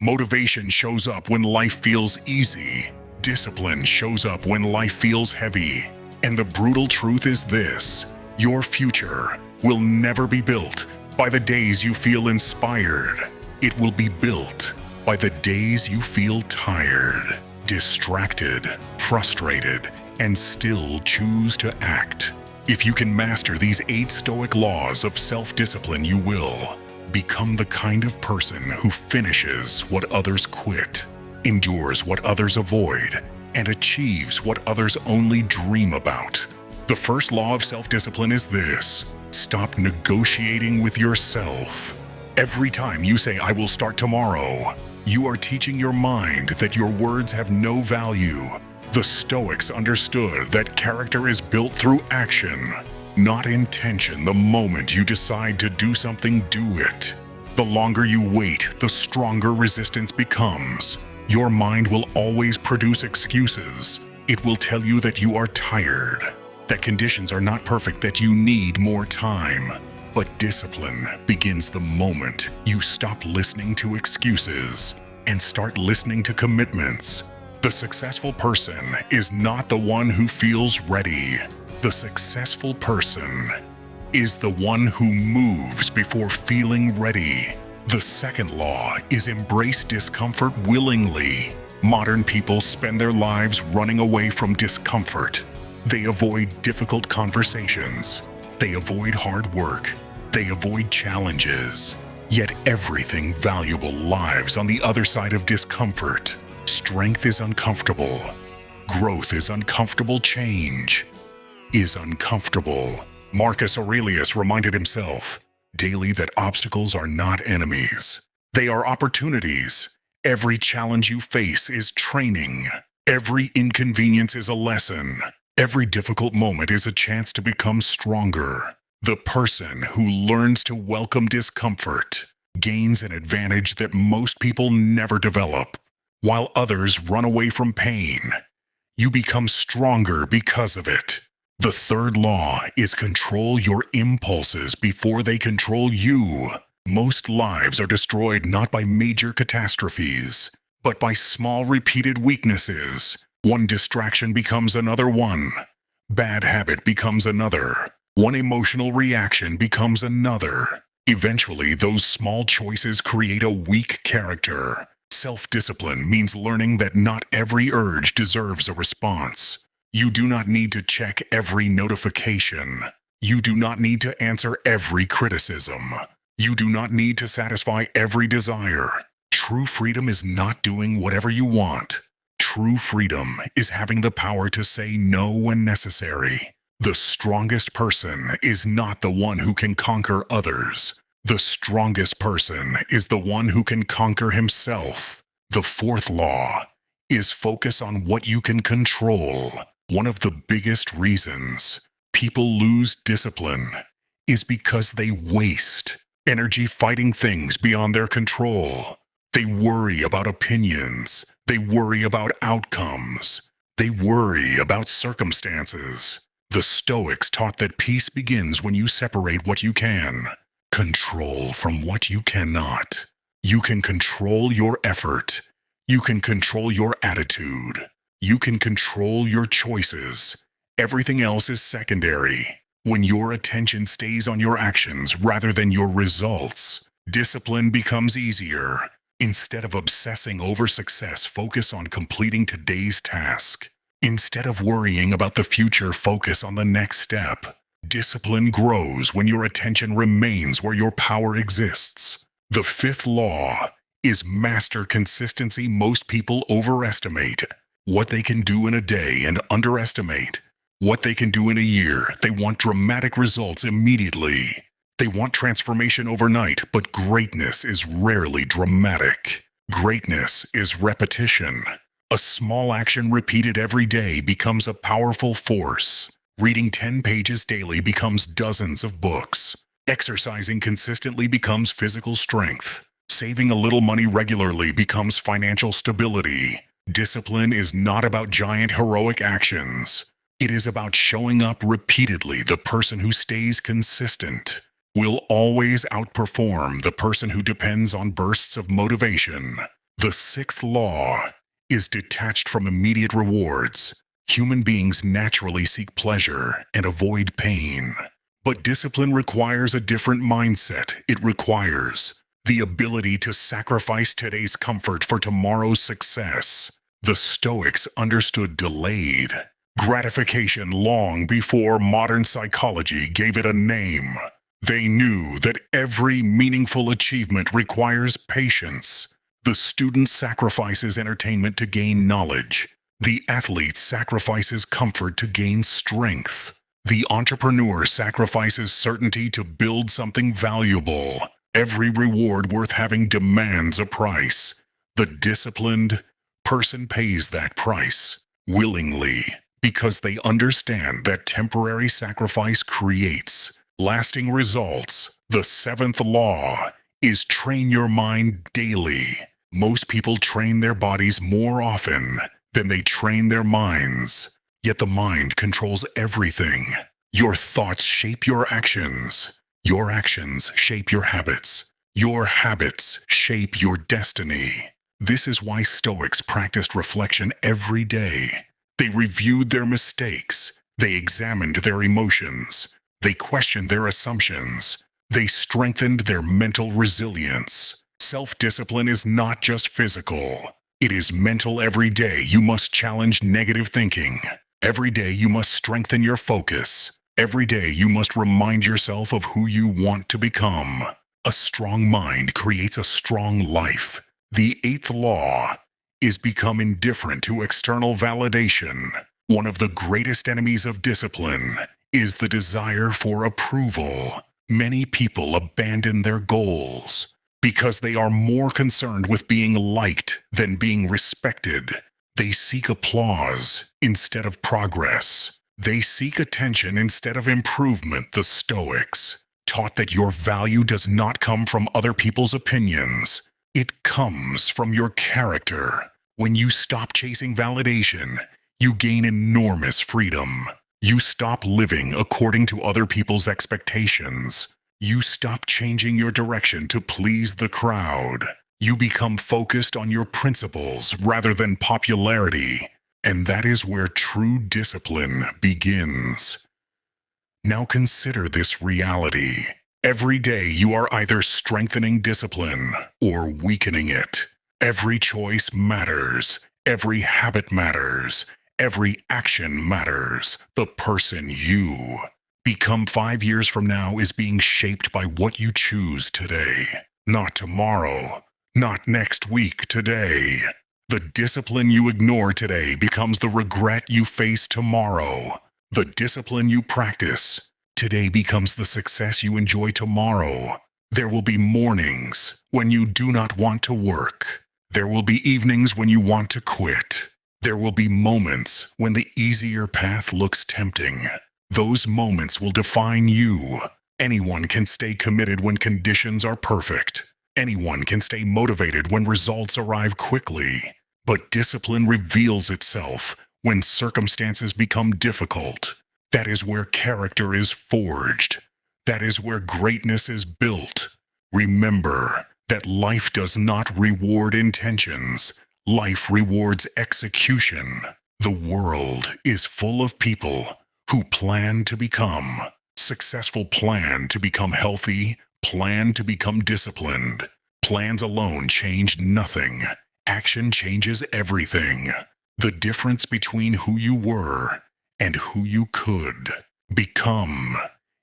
Motivation shows up when life feels easy. Discipline shows up when life feels heavy. And the brutal truth is this: your future will never be built by the days you feel inspired. It will be built by the days you feel tired, distracted, frustrated, and still choose to act. If you can master these 8 Stoic laws of self-discipline, you will become the kind of person who finishes what others quit, endures what others avoid, and achieves what others only dream about. The first law of self-discipline is this: stop negotiating with yourself. Every time you say, "I will start tomorrow," you are teaching your mind that your words have no value. The Stoics understood that character is built through action, not intention. The moment you decide to do something, do it. The longer you wait, the stronger resistance becomes. Your mind will always produce excuses. It will tell you that you are tired, that conditions are not perfect, that you need more time. But discipline begins the moment you stop listening to excuses and start listening to commitments. The successful person is not the one who feels ready. The successful person is the one who moves before feeling ready. The second law is embrace discomfort willingly. Modern people spend their lives running away from discomfort. They avoid difficult conversations. They avoid hard work. They avoid challenges. Yet everything valuable lives on the other side of discomfort. Strength is uncomfortable. Growth is uncomfortable. Change is uncomfortable. Marcus Aurelius reminded himself daily that obstacles are not enemies. They are opportunities. Every challenge you face is training. Every inconvenience is a lesson. Every difficult moment is a chance to become stronger. The person who learns to welcome discomfort gains an advantage that most people never develop. While others run away from pain, you become stronger because of it. The third law is control your impulses before they control you. Most lives are destroyed not by major catastrophes, but by small repeated weaknesses. One distraction becomes another one. Bad habit becomes another. One emotional reaction becomes another. Eventually, those small choices create a weak character. Self-discipline means learning that not every urge deserves a response. You do not need to check every notification. You do not need to answer every criticism. You do not need to satisfy every desire. True freedom is not doing whatever you want. True freedom is having the power to say no when necessary. The strongest person is not the one who can conquer others. The strongest person is the one who can conquer himself. The fourth law is focus on what you can control. One of the biggest reasons people lose discipline is because they waste energy fighting things beyond their control. They worry about opinions. They worry about outcomes. They worry about circumstances. The Stoics taught that peace begins when you separate what you can control from what you cannot. You can control your effort. You can control your attitude. You can control your choices. Everything else is secondary. When your attention stays on your actions rather than your results, discipline becomes easier. Instead of obsessing over success, focus on completing today's task. Instead of worrying about the future, focus on the next step. Discipline grows when your attention remains where your power exists. The fifth law is master consistency. Most people overestimate what they can do in a day and underestimate what they can do in a year. They want dramatic results immediately. They want transformation overnight, but greatness is rarely dramatic. Greatness is repetition. A small action repeated every day becomes a powerful force. Reading 10 pages daily becomes dozens of books. Exercising consistently becomes physical strength. Saving a little money regularly becomes financial stability. Discipline is not about giant heroic actions. It is about showing up repeatedly. The person who stays consistent will always outperform the person who depends on bursts of motivation. The sixth law is detached from immediate rewards. Human beings naturally seek pleasure and avoid pain. But discipline requires a different mindset. It requires the ability to sacrifice today's comfort for tomorrow's success. The Stoics understood delayed gratification long before modern psychology gave it a name. They knew that every meaningful achievement requires patience. The student sacrifices entertainment to gain knowledge. The athlete sacrifices comfort to gain strength. The entrepreneur sacrifices certainty to build something valuable. Every reward worth having demands a price. The disciplined person pays that price willingly because they understand that temporary sacrifice creates lasting results. The seventh law is train your mind daily. Most people train their bodies more often than they train their minds. Yet the mind controls everything. Your thoughts shape your actions. Your actions shape your habits. Your habits shape your destiny. This is why Stoics practiced reflection every day. They reviewed their mistakes. They examined their emotions. They questioned their assumptions. They strengthened their mental resilience. Self-discipline is not just physical. It is mental. Every day you must challenge negative thinking. Every day you must strengthen your focus. Every day you must remind yourself of who you want to become. A strong mind creates a strong life. The eighth law is become indifferent to external validation. One of the greatest enemies of discipline is the desire for approval. Many people abandon their goals because they are more concerned with being liked than being respected. They seek applause instead of progress. They seek attention instead of improvement. The Stoics taught that your value does not come from other people's opinions. It comes from your character. When you stop chasing validation, you gain enormous freedom. You stop living according to other people's expectations. You stop changing your direction to please the crowd. You become focused on your principles rather than popularity. And that is where true discipline begins. Now consider this reality. Every day you are either strengthening discipline or weakening it. Every choice matters. Every habit matters. Every action matters. The person you become 5 years from now is being shaped by what you choose today. Not tomorrow. Not next week. Today. The discipline you ignore today becomes the regret you face tomorrow. The discipline you practice today becomes the success you enjoy tomorrow. There will be mornings when you do not want to work. There will be evenings when you want to quit. There will be moments when the easier path looks tempting. Those moments will define you. Anyone can stay committed when conditions are perfect. Anyone can stay motivated when results arrive quickly. But discipline reveals itself when circumstances become difficult. That is where character is forged. That is where greatness is built. Remember that life does not reward intentions. Life rewards execution. The world is full of people who plan to become successful, plan to become healthy, plan to become disciplined. Plans alone change nothing. Action changes everything. The difference between who you were and who you could become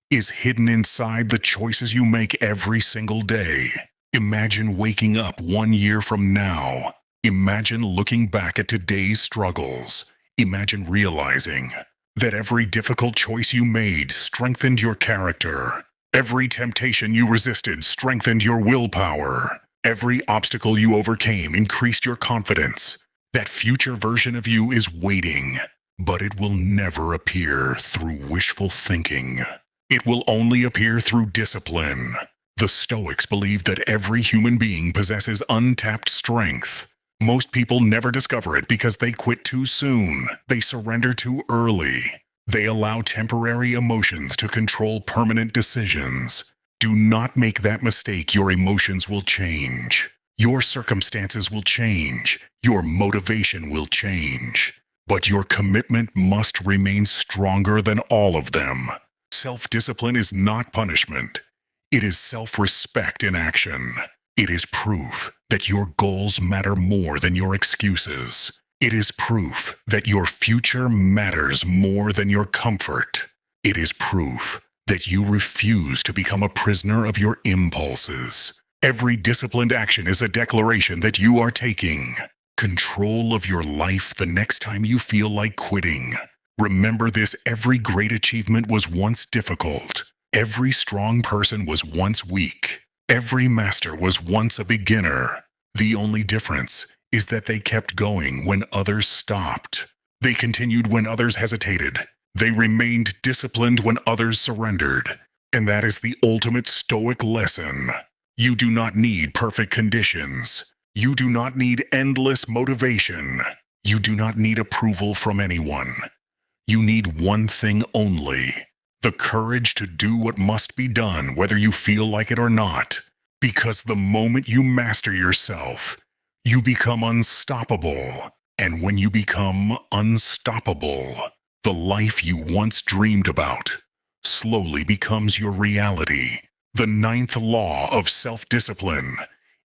is hidden inside the choices you make every single day. Imagine waking up 1 year from now. Imagine looking back at today's struggles. Imagine realizing that every difficult choice you made strengthened your character. Every temptation you resisted strengthened your willpower. Every obstacle you overcame increased your confidence. That future version of you is waiting, but it will never appear through wishful thinking. It will only appear through discipline. The Stoics believe that every human being possesses untapped strength. Most people never discover it because they quit too soon. They surrender too early. They allow temporary emotions to control permanent decisions. Do not make that mistake. Your emotions will change. Your circumstances will change, your motivation will change, but your commitment must remain stronger than all of them. Self-discipline is not punishment. It is self-respect in action. It is proof that your goals matter more than your excuses. It is proof that your future matters more than your comfort. It is proof that you refuse to become a prisoner of your impulses. Every disciplined action is a declaration that you are taking control of your life the next time you feel like quitting. Remember this: every great achievement was once difficult. Every strong person was once weak. Every master was once a beginner. The only difference is that they kept going when others stopped. They continued when others hesitated. They remained disciplined when others surrendered. And that is the ultimate Stoic lesson. You do not need perfect conditions. You do not need endless motivation. You do not need approval from anyone. You need one thing only: the courage to do what must be done, whether you feel like it or not. Because the moment you master yourself, you become unstoppable. And when you become unstoppable, the life you once dreamed about slowly becomes your reality. The ninth law of self-discipline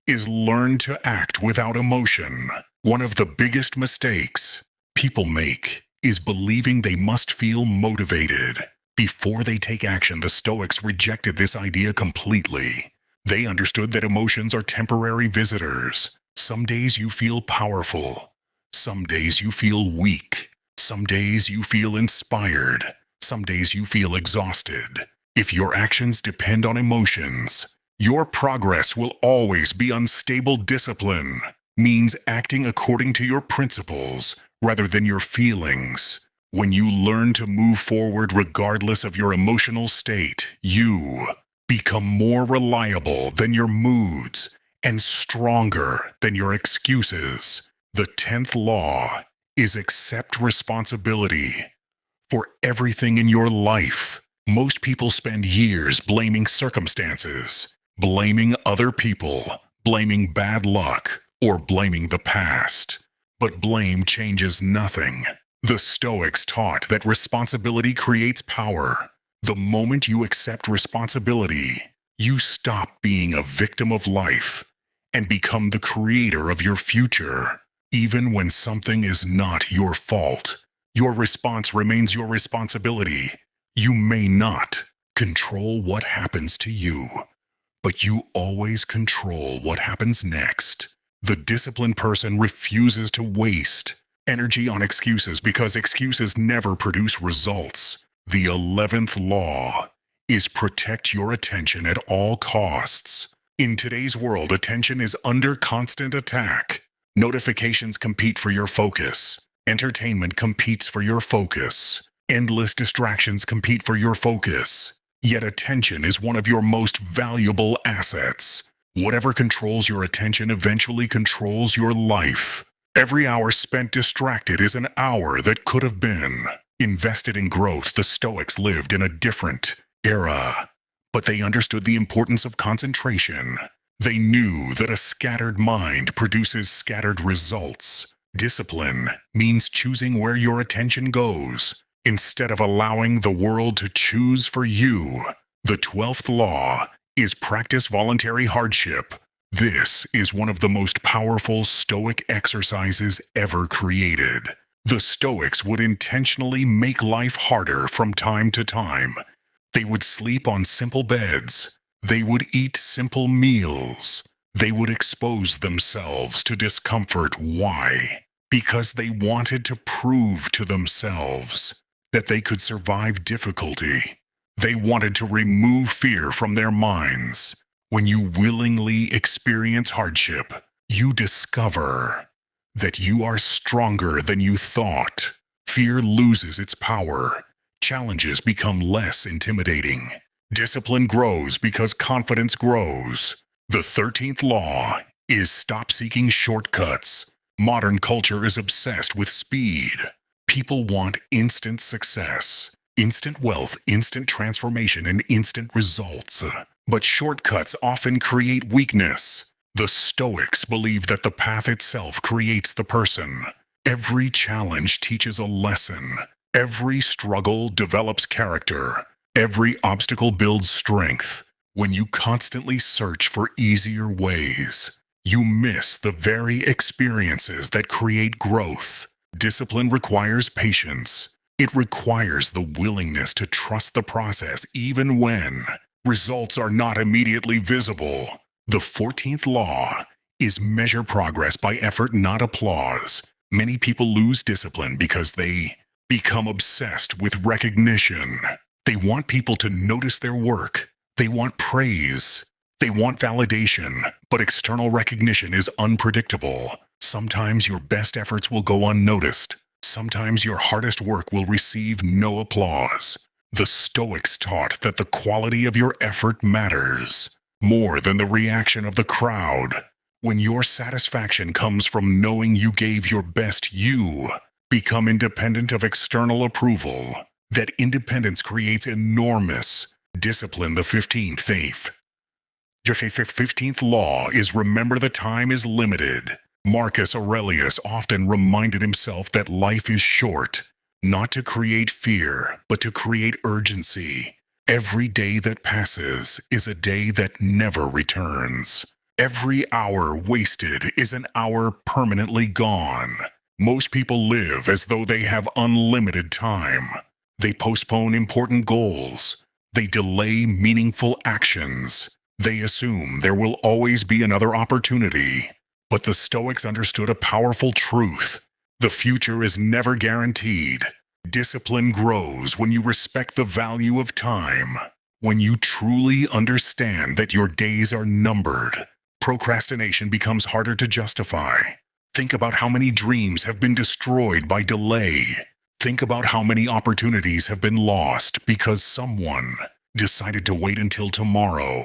is learn to act without emotion. One of the biggest mistakes people make is believing they must feel motivated before they take action. The Stoics rejected this idea completely. They understood that emotions are temporary visitors. Some days you feel powerful. Some days you feel weak. Some days you feel inspired. Some days you feel exhausted. If your actions depend on emotions, your progress will always be unstable. Discipline means acting according to your principles rather than your feelings. When you learn to move forward regardless of your emotional state, you become more reliable than your moods and stronger than your excuses. The 10th law is accept responsibility for everything in your life. Most people spend years blaming circumstances, blaming other people, blaming bad luck, or blaming the past. But blame changes nothing. The Stoics taught that responsibility creates power. The moment you accept responsibility, you stop being a victim of life and become the creator of your future. Even when something is not your fault, your response remains your responsibility. You may not control what happens to you, but you always control what happens next. The disciplined person refuses to waste energy on excuses because excuses never produce results. The 11th law is protect your attention at all costs. In today's world, attention is under constant attack. Notifications compete for your focus. Entertainment competes for your focus. Endless distractions compete for your focus. Yet attention is one of your most valuable assets. Whatever controls your attention eventually controls your life. Every hour spent distracted is an hour that could have been invested in growth. The Stoics lived in a different era, but they understood the importance of concentration. They knew that a scattered mind produces scattered results. Discipline means choosing where your attention goes, instead of allowing the world to choose for you. The 12th law is practice voluntary hardship. This is one of the most powerful Stoic exercises ever created. The Stoics would intentionally make life harder from time to time. They would sleep on simple beds. They would eat simple meals. They would expose themselves to discomfort. Why? Because they wanted to prove to themselves that they could survive difficulty. They wanted to remove fear from their minds. When you willingly experience hardship, you discover that you are stronger than you thought. Fear loses its power. Challenges become less intimidating. Discipline grows because confidence grows. The 13th law is stop seeking shortcuts. Modern culture is obsessed with speed. People want instant success, instant wealth, instant transformation, and instant results. But shortcuts often create weakness. The Stoics believe that the path itself creates the person. Every challenge teaches a lesson. Every struggle develops character. Every obstacle builds strength. When you constantly search for easier ways, you miss the very experiences that create growth. Discipline requires patience. It requires the willingness to trust the process even when results are not immediately visible. The 14th law is measure progress by effort, not applause. Many people lose discipline because they become obsessed with recognition. They want people to notice their work. They want praise. They want validation, but external recognition is unpredictable. Sometimes your best efforts will go unnoticed. Sometimes your hardest work will receive no applause. The Stoics taught that the quality of your effort matters more than the reaction of the crowd. When your satisfaction comes from knowing you gave your best, you become independent of external approval. That independence creates enormous discipline. The 15th law is remember the time is limited. Marcus Aurelius often reminded himself that life is short, not to create fear, but to create urgency. Every day that passes is a day that never returns. Every hour wasted is an hour permanently gone. Most people live as though they have unlimited time. They postpone important goals. They delay meaningful actions. They assume there will always be another opportunity. But the Stoics understood a powerful truth. The future is never guaranteed. Discipline grows when you respect the value of time. When you truly understand that your days are numbered, procrastination becomes harder to justify. Think about how many dreams have been destroyed by delay. Think about how many opportunities have been lost because someone decided to wait until tomorrow.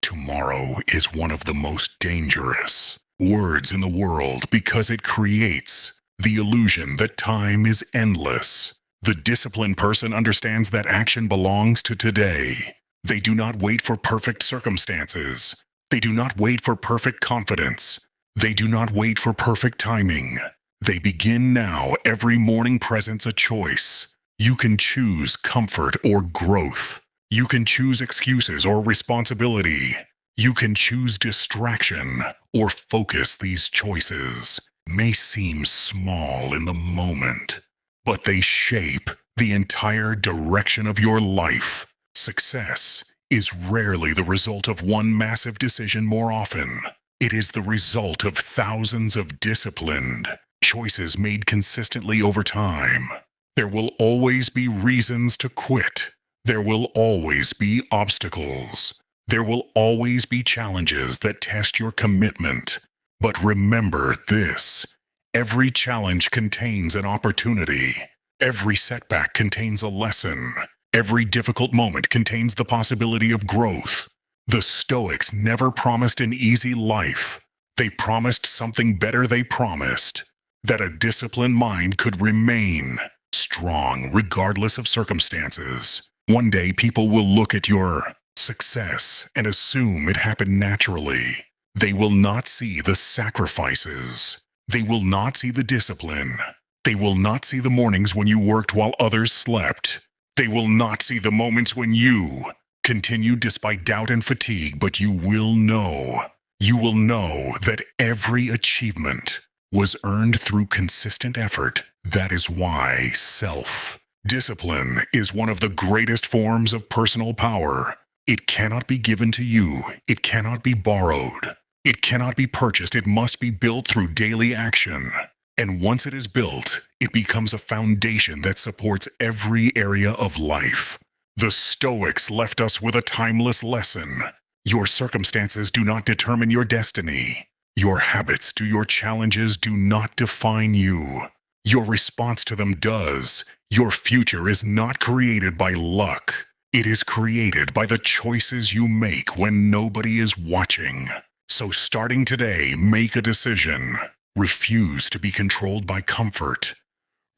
Tomorrow is one of the most dangerous words in the world because it creates the illusion that time is endless. The disciplined person understands that action belongs to today. They do not wait for perfect circumstances. They do not wait for perfect confidence. They do not wait for perfect timing. They begin now. Every morning presents a choice. You can choose comfort or growth. You can choose excuses or responsibility. You can choose distraction or focus. These choices may seem small in the moment, but they shape the entire direction of your life. Success is rarely the result of one massive decision. More often, it is the result of thousands of disciplined choices made consistently over time. There will always be reasons to quit. There will always be obstacles. There will always be challenges that test your commitment. But remember this: every challenge contains an opportunity. Every setback contains a lesson. Every difficult moment contains the possibility of growth. The Stoics never promised an easy life. They promised something better. They promised that a disciplined mind could remain strong regardless of circumstances. One day people will look at your success and assume it happened naturally. They will not see the sacrifices. They will not see the discipline. They will not see the mornings when you worked while others slept. They will not see the moments when you continued despite doubt and fatigue. But you will know that every achievement was earned through consistent effort. That is why self-discipline is one of the greatest forms of personal power. It cannot be given to you. It cannot be borrowed. It cannot be purchased. It must be built through daily action. And once it is built, it becomes a foundation that supports every area of life. The Stoics left us with a timeless lesson. Your circumstances do not determine your destiny. Your habits do. Your challenges do not define you. Your response to them does. Your future is not created by luck. It is created by the choices you make when nobody is watching. So starting today, make a decision. Refuse to be controlled by comfort.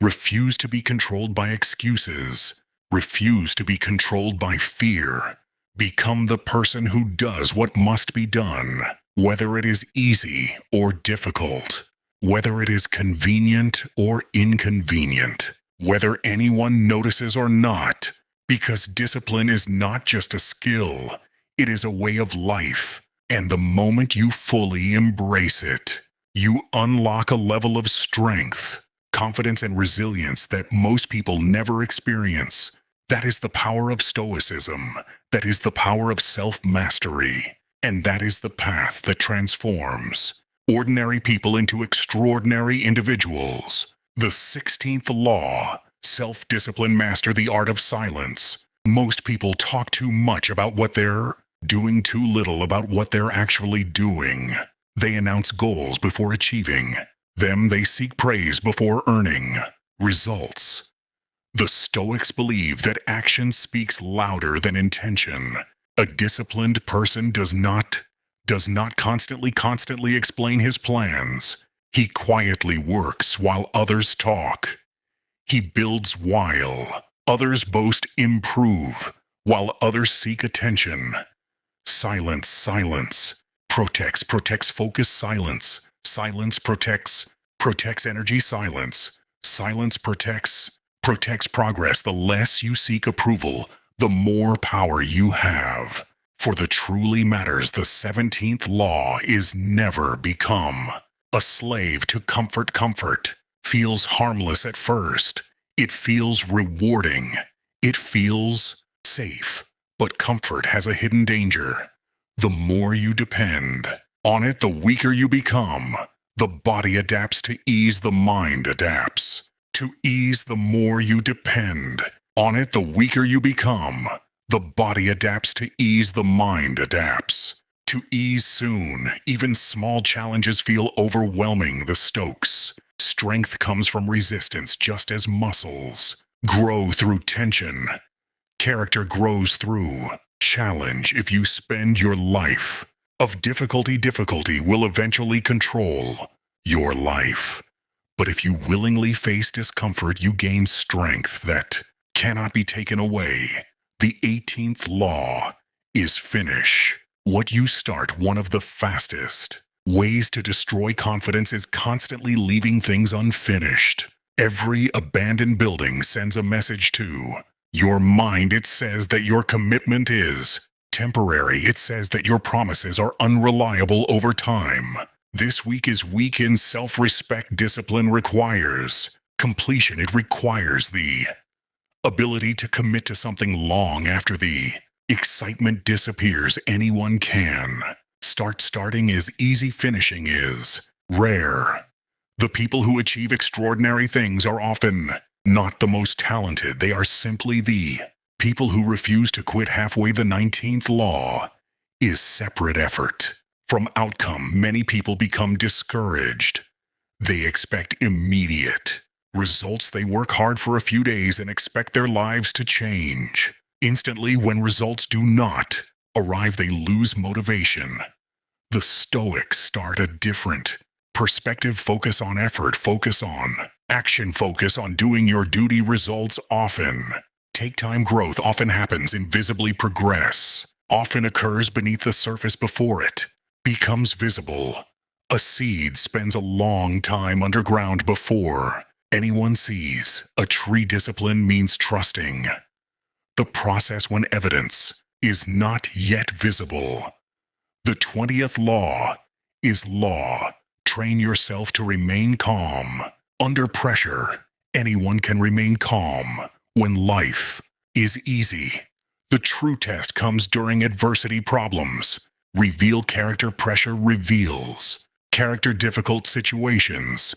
Refuse to be controlled by excuses. Refuse to be controlled by fear. Become the person who does what must be done. Whether it is easy or difficult, whether it is convenient or inconvenient, whether anyone notices or not, because discipline is not just a skill, it is a way of life, and the moment you fully embrace it, you unlock a level of strength, confidence, and resilience that most people never experience. That is the power of Stoicism. That is the power of self-mastery. And that is the path that transforms ordinary people into extraordinary individuals. The 16th law, self-discipline, master the art of silence. Most people talk too much about what they're doing, too little about what they're actually doing. They announce goals before achieving them. They seek praise before earning results. The Stoics believe that action speaks louder than intention. A disciplined person does not constantly explain his plans. He quietly works while others talk. He builds while others boast, improve while others seek attention. Silence protects focus. Silence protects energy. Silence protects progress. The less you seek approval, the more power you have. For the truly matters, the 17th law is never become a slave to comfort. Comfort feels harmless at first. It feels rewarding. It feels safe. But comfort has a hidden danger. The more you depend on it, the weaker you become. The body adapts to ease, the mind adapts to ease. The more you depend on it, the weaker you become. The body adapts to ease, the mind adapts to ease. Soon, even small challenges feel overwhelming. The Stoics' strength comes from resistance, just as muscles grow through tension. Character grows through challenge. If you spend your life of difficulty will eventually control your life. But if you willingly face discomfort, you gain strength that cannot be taken away. The 18th law is finish what you start. One of the fastest ways to destroy confidence is constantly leaving things unfinished. Every abandoned building sends a message to your mind. It says that your commitment is temporary. It says that your promises are unreliable over time. This week is weak in self-respect. Discipline requires completion. It requires the ability to commit to something long after the excitement disappears. Anyone can start. Starting is easy. Finishing is rare. The people who achieve extraordinary things are often not the most talented. They are simply the people who refuse to quit halfway. The 19th law is separate effort from outcome. Many people become discouraged. They expect immediate results. They work hard for a few days and expect their lives to change instantly. When results do not arrive, they lose motivation. The Stoics start a different perspective. Focus on effort. Focus on action. Focus on doing your duty. Results often take time. Growth often happens invisibly. Progress often occurs beneath the surface before it becomes visible. A seed spends a long time underground before anyone sees a tree. Discipline means trusting the process when evidence is not yet visible. The 20th law is law. Train yourself to remain calm under pressure. Anyone can remain calm when life is easy. The true test comes during adversity. Problems reveal character. Pressure reveals character. Difficult situations